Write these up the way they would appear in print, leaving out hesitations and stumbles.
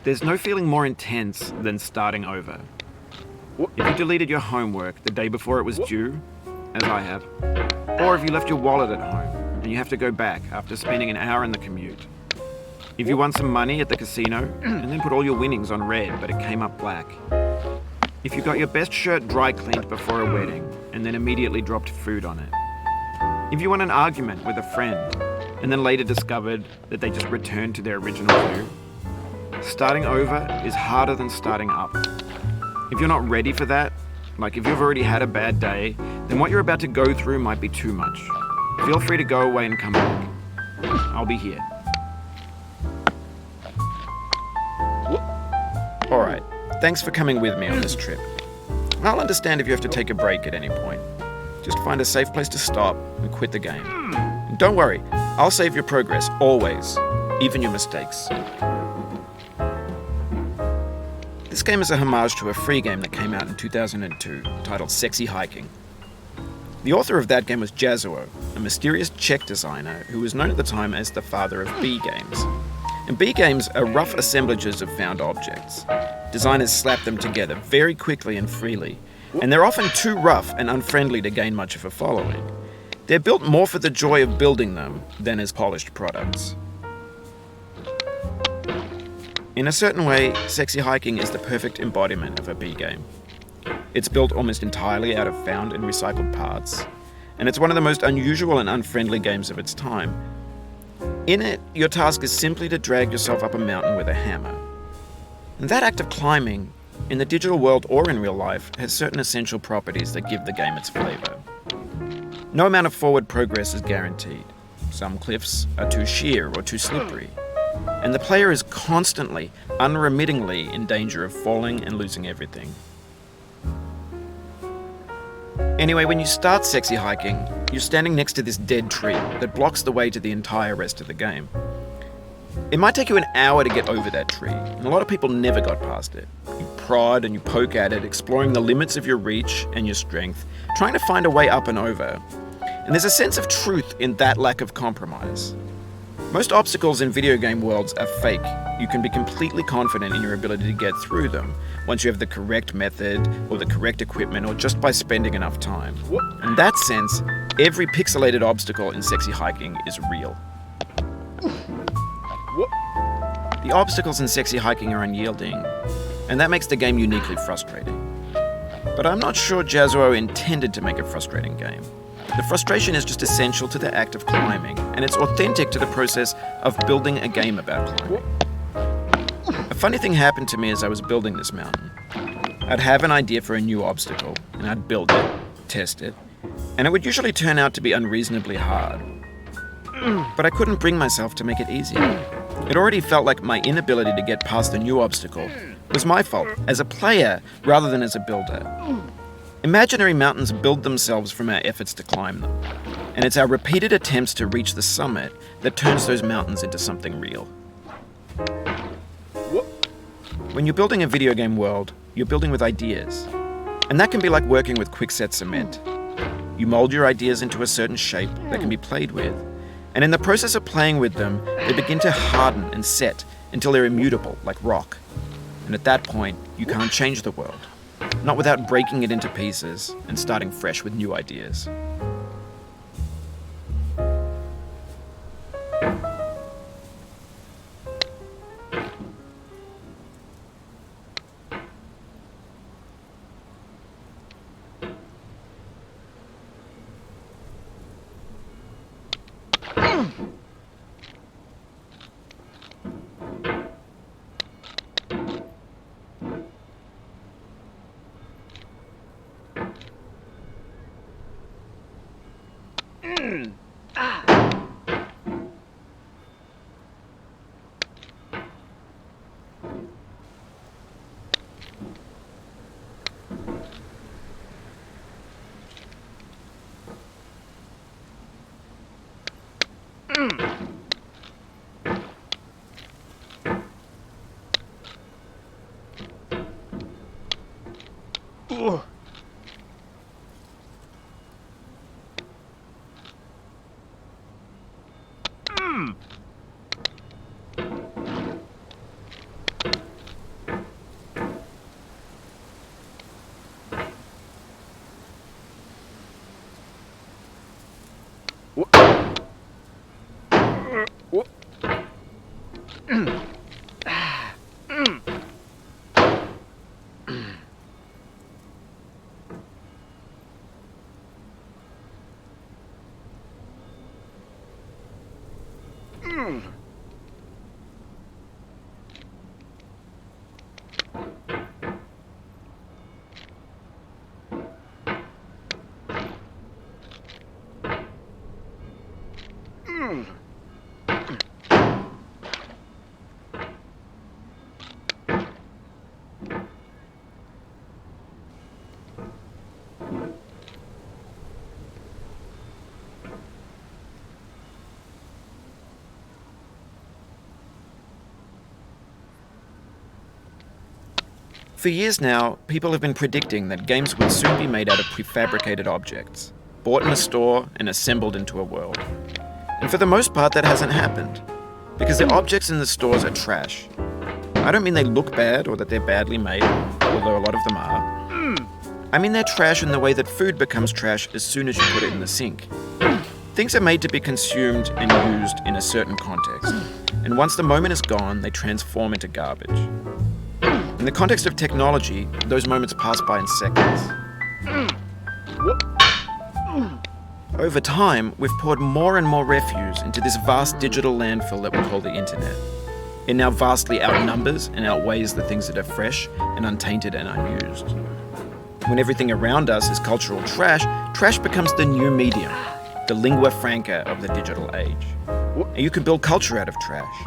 There's no feeling more intense than starting over. If you deleted your homework the day before it was due, as I have, or if you left your wallet at home and you have to go back after spending an hour in the commute. If you won some money at the casino and then put all your winnings on red but it came up black. If you got your best shirt dry cleaned before a wedding and then immediately dropped food on it. If you won an argument with a friend and then later discovered that they just returned to their original view. Starting over is harder than starting up. If you're not ready for that, like if you've already had a bad day, then what you're about to go through might be too much. Feel free to go away and come back. I'll be here. Alright, thanks for coming with me on this trip. I'll understand if you have to take a break at any point. Just find a safe place to stop and quit the game. And don't worry, I'll save your progress, always, even your mistakes. This game is a homage to a free game that came out in 2002 titled Sexy Hiking. The author of that game was Jazuo, a mysterious Czech designer who was known at the time as the father of B games. And B games are rough assemblages of found objects. Designers slap them together very quickly and freely, and they're often too rough and unfriendly to gain much of a following. They're built more for the joy of building them than as polished products. In a certain way, Sexy Hiking is the perfect embodiment of a B game. It's built almost entirely out of found and recycled parts, and it's one of the most unusual and unfriendly games of its time. In it, your task is simply to drag yourself up a mountain with a hammer. And that act of climbing, in the digital world or in real life, has certain essential properties that give the game its flavor. No amount of forward progress is guaranteed. Some cliffs are too sheer or too slippery. And the player is constantly, unremittingly in danger of falling and losing everything. Anyway, when you start Sexy Hiking, you're standing next to this dead tree that blocks the way to the entire rest of the game. It might take you an hour to get over that tree, and a lot of people never got past it. You prod and you poke at it, exploring the limits of your reach and your strength, trying to find a way up and over. And there's a sense of truth in that lack of compromise. Most obstacles in video game worlds are fake. You can be completely confident in your ability to get through them once you have the correct method or the correct equipment or just by spending enough time. In that sense, every pixelated obstacle in Sexy Hiking is real. The obstacles in Sexy Hiking are unyielding, and that makes the game uniquely frustrating. But I'm not sure Jazuo intended to make a frustrating game. The frustration is just essential to the act of climbing, and it's authentic to the process of building a game about climbing. A funny thing happened to me as I was building this mountain. I'd have an idea for a new obstacle, and I'd build it, test it, and it would usually turn out to be unreasonably hard. But I couldn't bring myself to make it easier. It already felt like my inability to get past the new obstacle was my fault as a player rather than as a builder. Imaginary mountains build themselves from our efforts to climb them, and it's our repeated attempts to reach the summit that turns those mountains into something real. When you're building a video game world, you're building with ideas, and that can be like working with quickset cement. You mold your ideas into a certain shape that can be played with, and in the process of playing with them, they begin to harden and set until they're immutable, like rock. And at that point, you can't change the world. Not without breaking it into pieces and starting fresh with new ideas. For years now, people have been predicting that games would soon be made out of prefabricated objects, bought in a store and assembled into a world. And for the most part, that hasn't happened, because the objects in the stores are trash. I don't mean they look bad or that they're badly made, although a lot of them are. I mean they're trash in the way that food becomes trash as soon as you put it in the sink. Things are made to be consumed and used in a certain context, and once the moment is gone, they transform into garbage. In the context of technology, those moments pass by in seconds. Over time, we've poured more and more refuse into this vast digital landfill that we call the internet. It now vastly outnumbers and outweighs the things that are fresh and untainted and unused. When everything around us is cultural trash, trash becomes the new medium, the lingua franca of the digital age. And you can build culture out of trash.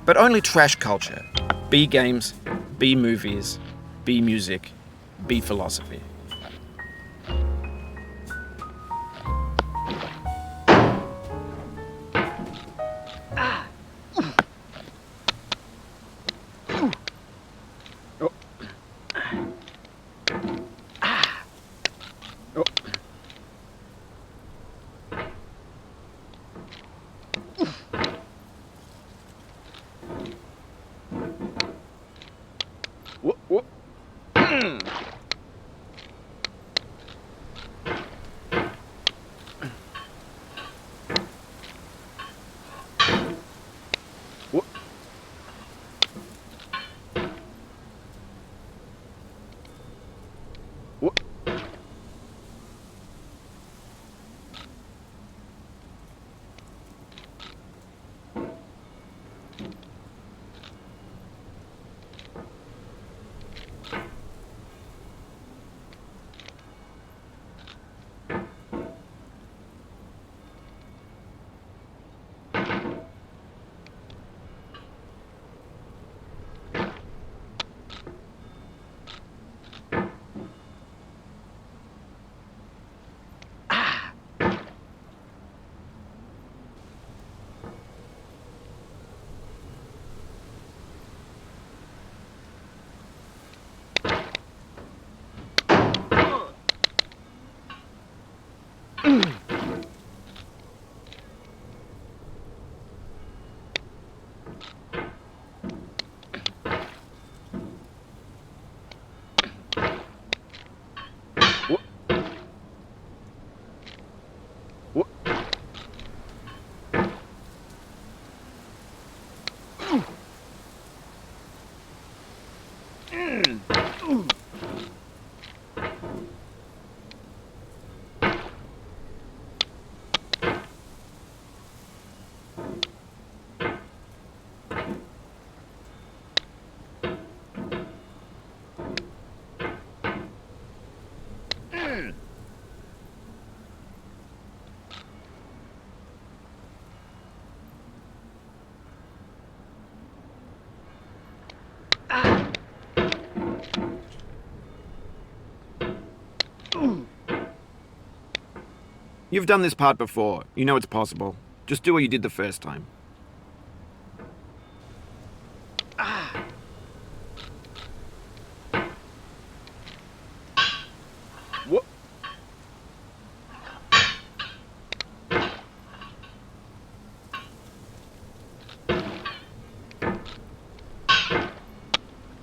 But only trash culture. B games, B movies, B music, B philosophy. You've done this part before. You know it's possible. Just do what you did the first time. What?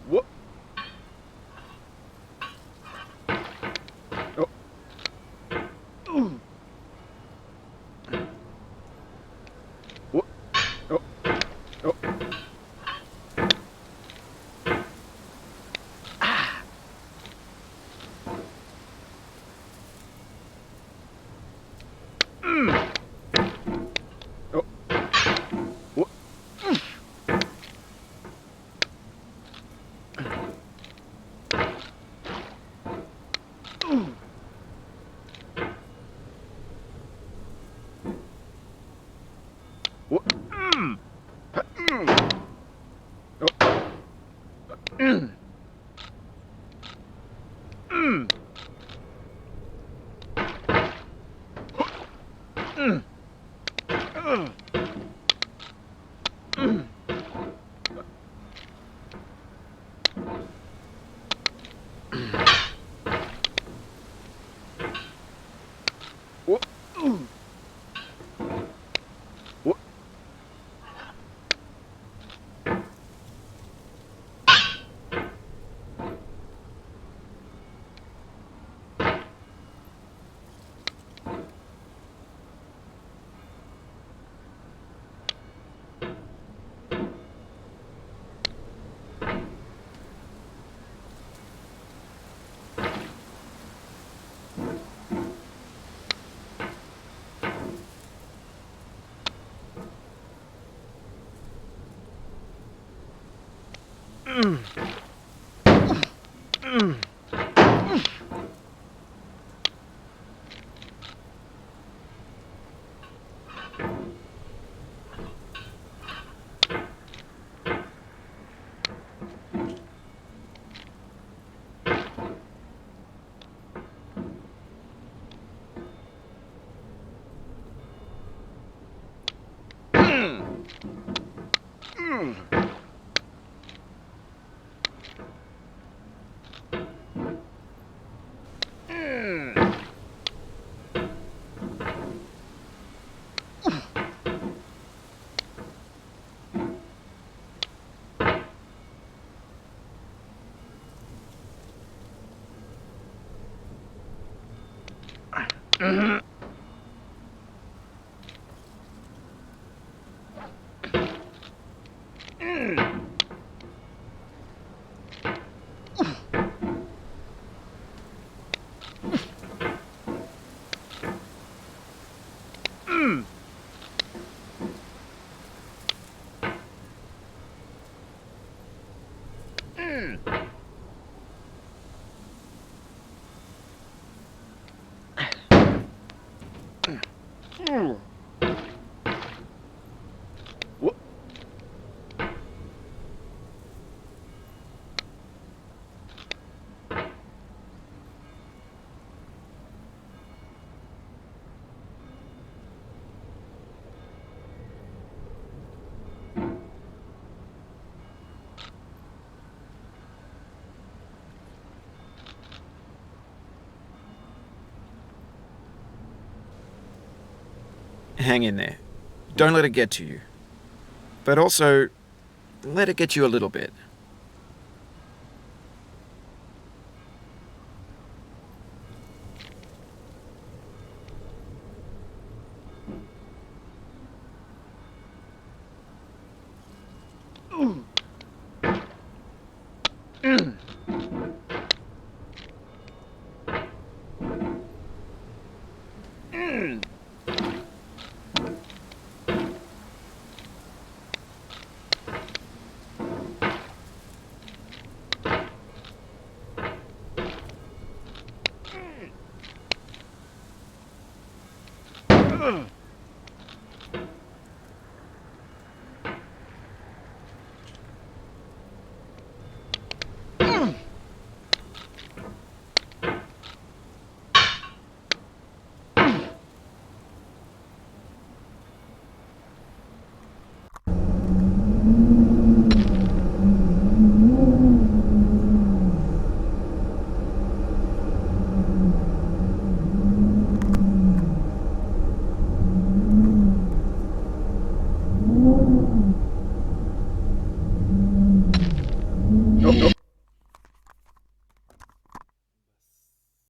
What? Oh. What? Oh. Oh. Oh. What? Hang in there. Don't let it get to you. But also, let it get you a little bit.